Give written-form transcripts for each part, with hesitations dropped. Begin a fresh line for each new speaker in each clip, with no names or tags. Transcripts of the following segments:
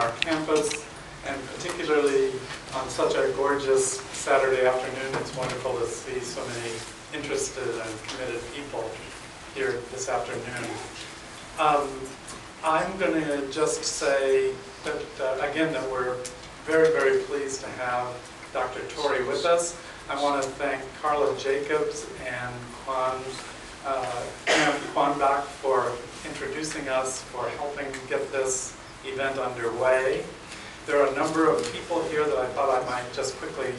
our campus, and particularly on such a gorgeous Saturday afternoon. It's wonderful to see so many interested and committed people here this afternoon. I'm going to just say that, again, that we're very, very pleased to have Dr. Torrey with us. I want to thank Carla Jacobs and Quan Bach for introducing us, for helping get this event underway. There are a number of people here that I thought I might just quickly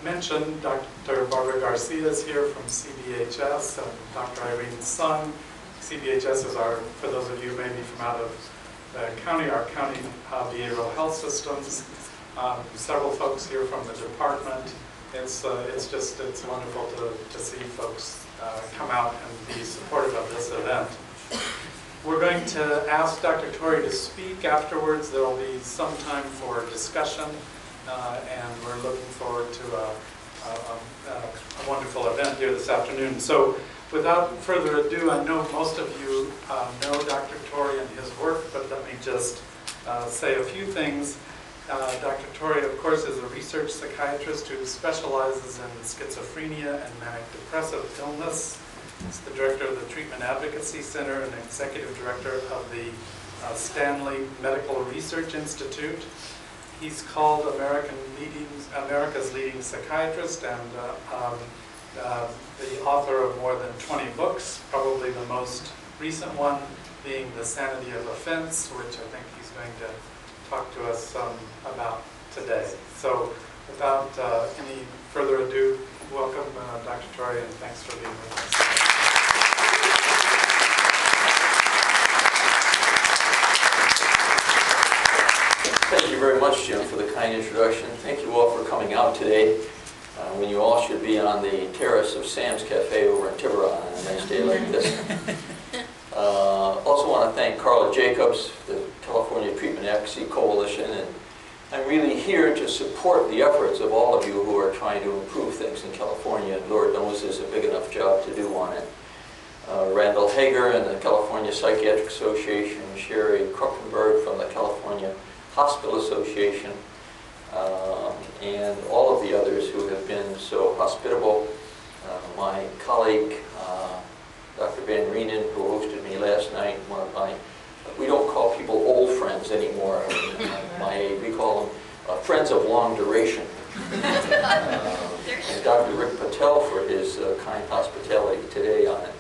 mention. Dr. Barbara Garcia is here from CBHS, and Dr. Irene Sun. CBHS is our, for those of you maybe from out of the county, our county behavioral health systems. Several folks here from the department. It's wonderful to see folks come out and be supportive of this event. We're going to ask Dr. Torrey to speak afterwards. There will be some time for discussion, and we're looking forward to a wonderful event here this afternoon. So without further ado, I know most of you know Dr. Torrey and his work, but let me just say a few things. Dr. Torrey, of course, is a research psychiatrist who specializes in schizophrenia and manic depressive illness. He's the director of the Treatment Advocacy Center and executive director of the Stanley Medical Research Institute. He's called America's leading psychiatrist and the author of more than 20 books, probably the most recent one being The Sanity of Offense, which I think he's going to talk to us about today. So without any further ado, welcome Dr. Torrey, and thanks for being with us.
Thank you very much, Jim, for the kind introduction. Thank you all for coming out today when you all should be on the terrace of Sam's Cafe over in Tiburon on a nice day like this. Also want to thank Carla Jacobs, the California Treatment Advocacy Coalition, and I'm really here to support the efforts of all of you who are trying to improve things in California, and Lord knows there's a big enough job to do on it. Randall Hager and the California Psychiatric Association, Sherry Kruckenberg from the California Hospital Association, and all of the others who have been so hospitable. My colleague, Dr. Van Reenen, who hosted me last night, one of my, we don't call people old friends anymore. We call them friends of long duration. And Dr. Rick Patel for his kind hospitality today on it.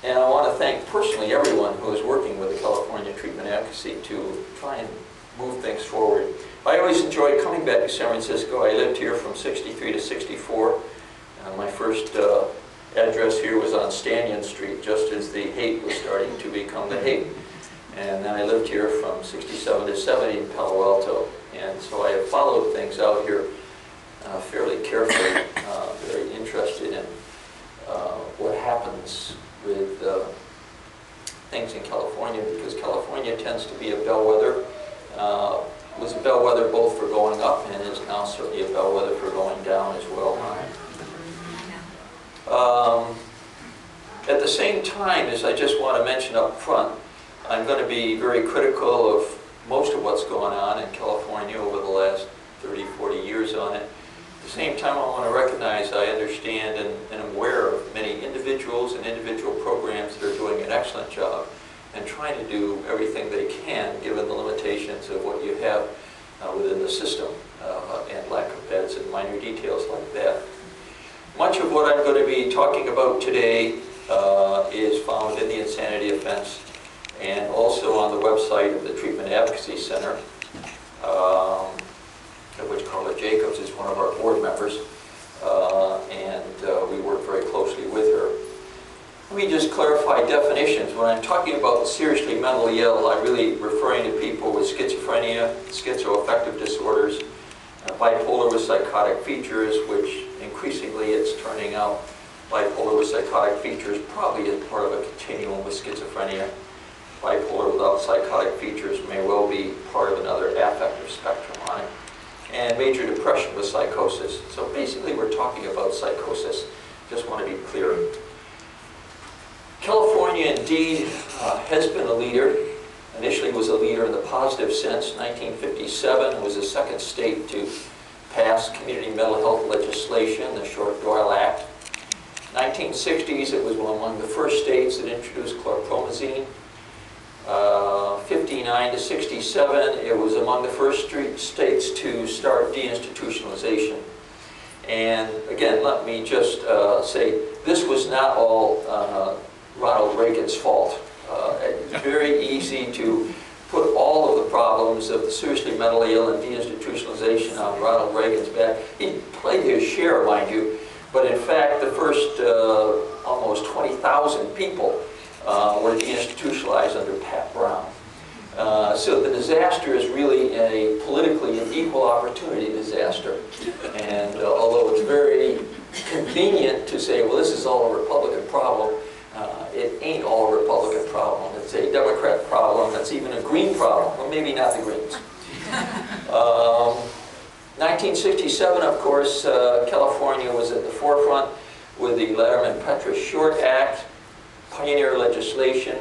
And I want to thank personally everyone who is working with the California Treatment Advocacy to try and move things forward. I always enjoy coming back to San Francisco. I lived here from 63 to 64. My first address here was on Stanyan Street, just as the hate was starting to become the hate. And then I lived here from 67 to 70 in Palo Alto. And so I have followed things out here fairly carefully, very interested in what happens with things in California, because California tends to be a bellwether. Was a bellwether both for going up and is now certainly a bellwether for going down as well. At the same time, as I just want to mention up front, I'm going to be very critical of most of what's gone on in California over the last 30, 40 years on it. At the same time, I want to recognize I understand and am aware of many individuals and individual programs that are doing an excellent job and trying to do everything they can given the limitations of what you have within the system and lack of beds and minor details like that. Much of what I'm going to be talking about today is found in the Insanity Offense and also on the website of the Treatment Advocacy Center, of which Carla Jacobs is one of our board members, and we work very closely with her. Let me just clarify definitions. When I'm talking about seriously mentally ill, I'm really referring to people with schizophrenia, schizoaffective disorders, bipolar with psychotic features, which increasingly it's turning out bipolar with psychotic features probably is part of a continuum with schizophrenia. Bipolar without psychotic features may well be part of another affective spectrum on it. And major depression with psychosis. So basically we're talking about psychosis. Just want to be clear. California indeed has been a leader. Initially was a leader in the positive sense. 1957 was the second state to pass community mental health legislation, the Short Doyle Act. 1960s, it was among the first states that introduced chlorpromazine. 59 to 67, it was among the first states to start deinstitutionalization. And again, let me just say, this was not all Ronald Reagan's fault. It's very easy to put all of the problems of the seriously mentally ill and deinstitutionalization on Ronald Reagan's back. He played his share, mind you, but in fact, the first almost 20,000 people were deinstitutionalized under Pat Brown. So the disaster is really a politically an equal opportunity disaster. And although it's very convenient to say, well, this is all a Republican problem, it ain't all a Republican problem. It's a Democrat problem. That's even a Green problem. Well, maybe not the Greens. 1967, of course, California was at the forefront with the Letterman-Petraeus Short Act, pioneer legislation.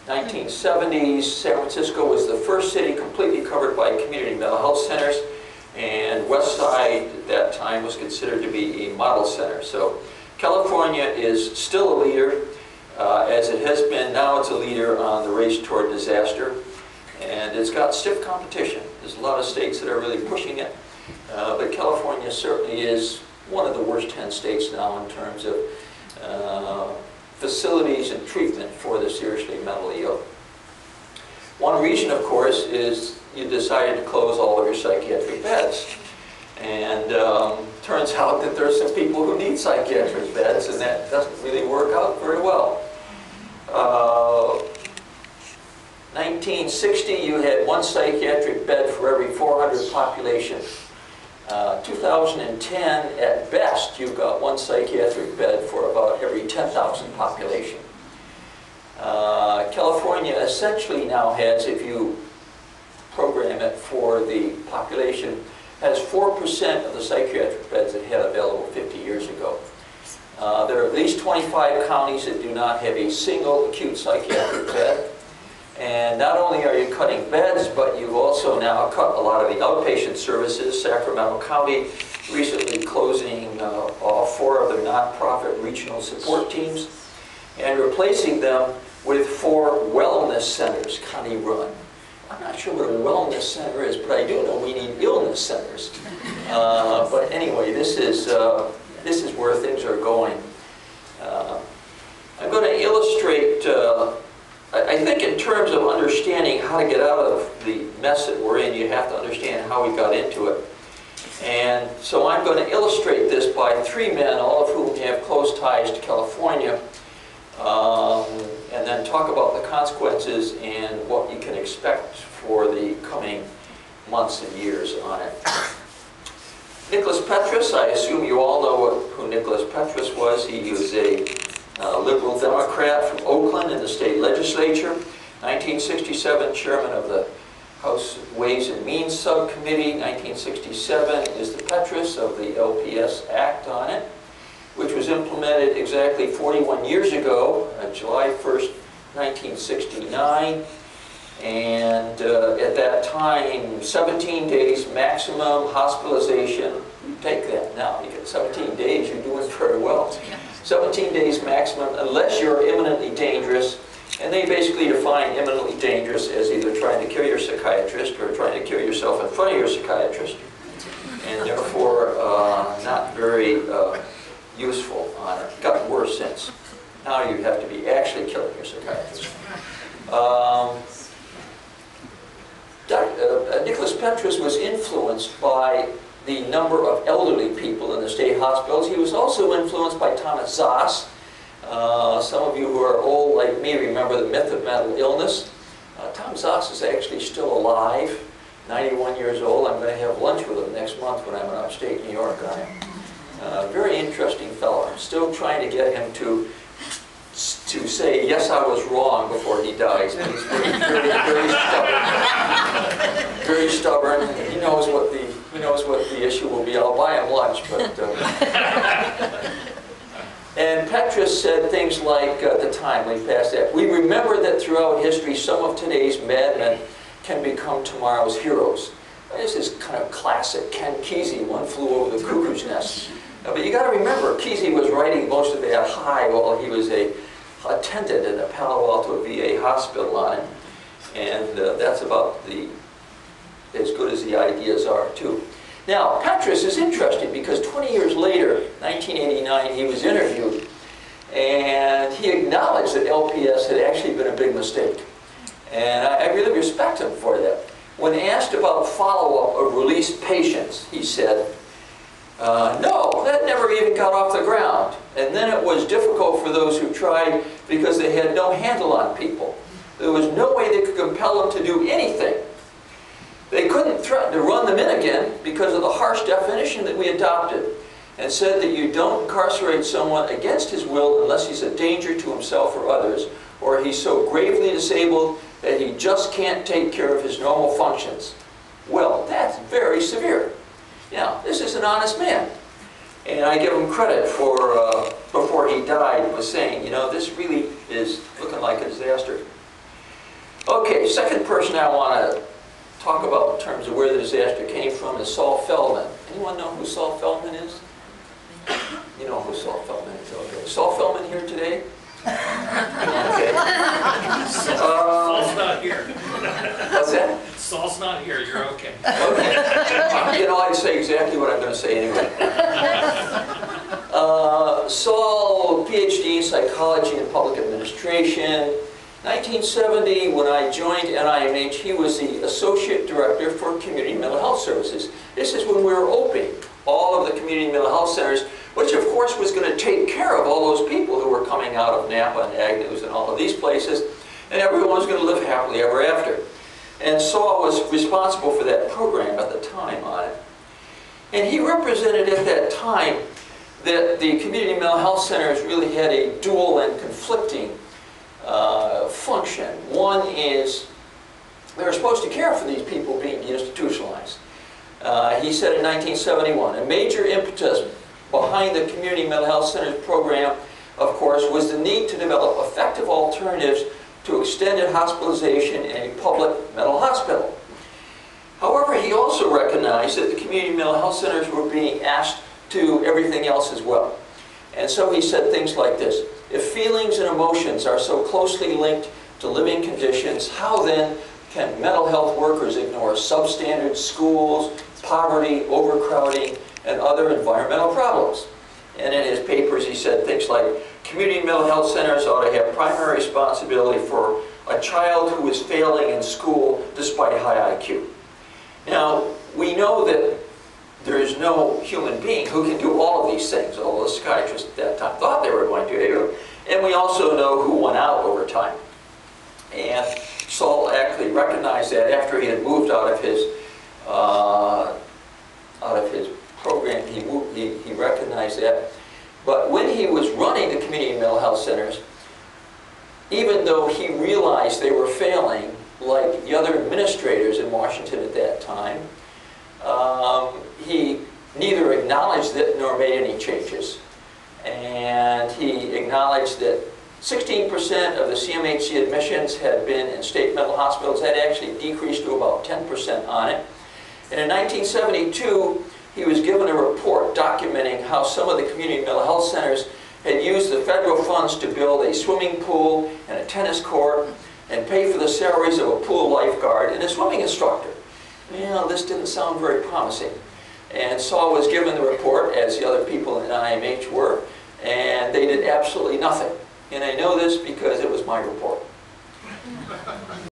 1970s, San Francisco was the first city completely covered by community mental health centers, and West Side at that time was considered to be a model center. So California is still a leader, as it has been. Now it's a leader on the race toward disaster, and it's got stiff competition. There's a lot of states that are really pushing it, but California certainly is one of the worst 10 states now in terms of facilities and treatment for the seriously mentally ill. One reason, of course, is you decided to close all of your psychiatric beds. And turns out that there are some people who need psychiatric beds, and that doesn't really work out very well. 1960, you had one psychiatric bed for every 400 population. 2010, at best, you've got one psychiatric bed for about every 10,000 population. California essentially now has, if you program it for the population, has 4% of the psychiatric beds it had available 50 years ago. There are at least 25 counties that do not have a single acute psychiatric bed. And not only are you cutting beds, but you've also now cut a lot of the outpatient services. Sacramento County recently closing off 4 of their nonprofit regional support teams and replacing them with 4 wellness centers, county-run. I'm not sure what a wellness center is, but I do know we need illness centers. But anyway, this is where things are going. I'm going to illustrate. I think in terms of understanding how to get out of the mess that we're in, you have to understand how we got into it. And so I'm going to illustrate this by 3 men, all of whom have close ties to California, and then talk about the consequences and what you can expect for the coming months and years on it. Nicholas Petras, I assume you all know who Nicholas Petras was. He was a liberal Democrat from Oakland in the state legislature. 1967, chairman of the House Ways and Means Subcommittee. 1967 is the Petras of the LPS Act on it, which was implemented exactly 41 years ago, July 1st, 1969. And at that time, 17 days maximum hospitalization. You take that now, you get 17 days, you're doing very well. 17 days maximum, unless you're imminently dangerous. And they basically define imminently dangerous as either trying to kill your psychiatrist or trying to kill yourself in front of your psychiatrist. And therefore, not very useful on it. Gotten worse since. Now you have to be actually killing your psychiatrist. Nicholas Petras was influenced by the number of elderly people in the state hospitals. He was also influenced by Thomas Szasz. Some of you who are old like me remember the myth of mental illness. Tom Szasz is actually still alive, 91 years old. I'm going to have lunch with him next month when I'm in upstate New York on him. Very interesting fellow. I'm still trying to get him to say, yes, I was wrong before he dies. And he's very stubborn. Very stubborn. He knows what the issue will be. I'll buy him lunch, but And Petrus said things like, at the time, we passed that, "We remember that throughout history, some of today's madmen can become tomorrow's heroes." This is kind of classic Ken Kesey, One Flew Over the Cuckoo's Nest. But you got to remember, Kesey was writing most of that high while he was a attendant in the Palo Alto VA hospital on it. And that's about as good as the ideas are, too. Now, Petrus is interesting because 20 years later, 1989, he was interviewed, and he acknowledged that LPS had actually been a big mistake. And I really respect him for that. When asked about follow-up of released patients, he said, "No, that never even got off the ground. And then it was difficult for those who tried because they had no handle on people. There was no way they could compel them to do anything. They couldn't threaten to run them in again because of the harsh definition that we adopted, and said that you don't incarcerate someone against his will unless he's a danger to himself or others, or he's so gravely disabled that he just can't take care of his normal functions." Well, that's very severe. Now, this is an honest man, and I give him credit for, before he died, was saying, you know, this really is looking like a disaster. Okay, second person I want to talk about in terms of where the disaster came from is Saul Feldman. Anyone know who Saul Feldman is? You know who Saul Feldman is, okay. Saul Feldman here today? Okay.
Saul's not here.
What's that?
Saul's not here, you're okay.
Okay. You know, I'd say exactly what I'm going to say anyway. Saul, PhD in psychology and public administration. 1970, when I joined NIMH, he was the Associate Director for Community Mental Health Services. This is when we were opening all of the community mental health centers, which of course was going to take care of all those people who were coming out of Napa and Agnews and all of these places, and everyone was going to live happily ever after. And Saul was responsible for that program at the time on it. And he represented at that time that the community mental health centers really had a dual and conflicting function. One is they were supposed to care for these people being deinstitutionalized. He said in 1971, a major impetus behind the Community Mental Health Centers program, of course, was the need to develop effective alternatives to extended hospitalization in a public mental hospital. However, he also recognized that the community mental health centers were being asked to do everything else as well. And so he said things like this: if feelings and emotions are so closely linked to living conditions, how then can mental health workers ignore substandard schools, poverty, overcrowding, and other environmental problems? And in his papers he said things like, community mental health centers ought to have primary responsibility for a child who is failing in school despite high IQ. Now, we know that there is no human being who can do all of these things, although the psychiatrists at that time thought they were going to. And we also know who went out over time. And Saul actually recognized that after he had moved out of his program. He recognized that. But when he was running the community mental health centers, even though he realized they were failing, like the other administrators in Washington at that time, he neither acknowledged it nor made any changes. And he acknowledged that 16% of the CMHC admissions had been in state mental hospitals. That actually decreased to about 10% on it. And in 1972, he was given a report documenting how some of the community mental health centers had used the federal funds to build a swimming pool and a tennis court and pay for the salaries of a pool lifeguard and a swimming instructor. You know, this didn't sound very promising. And Saul was given the report, as the other people in IMH were, and they did absolutely nothing. And I know this because it was my report.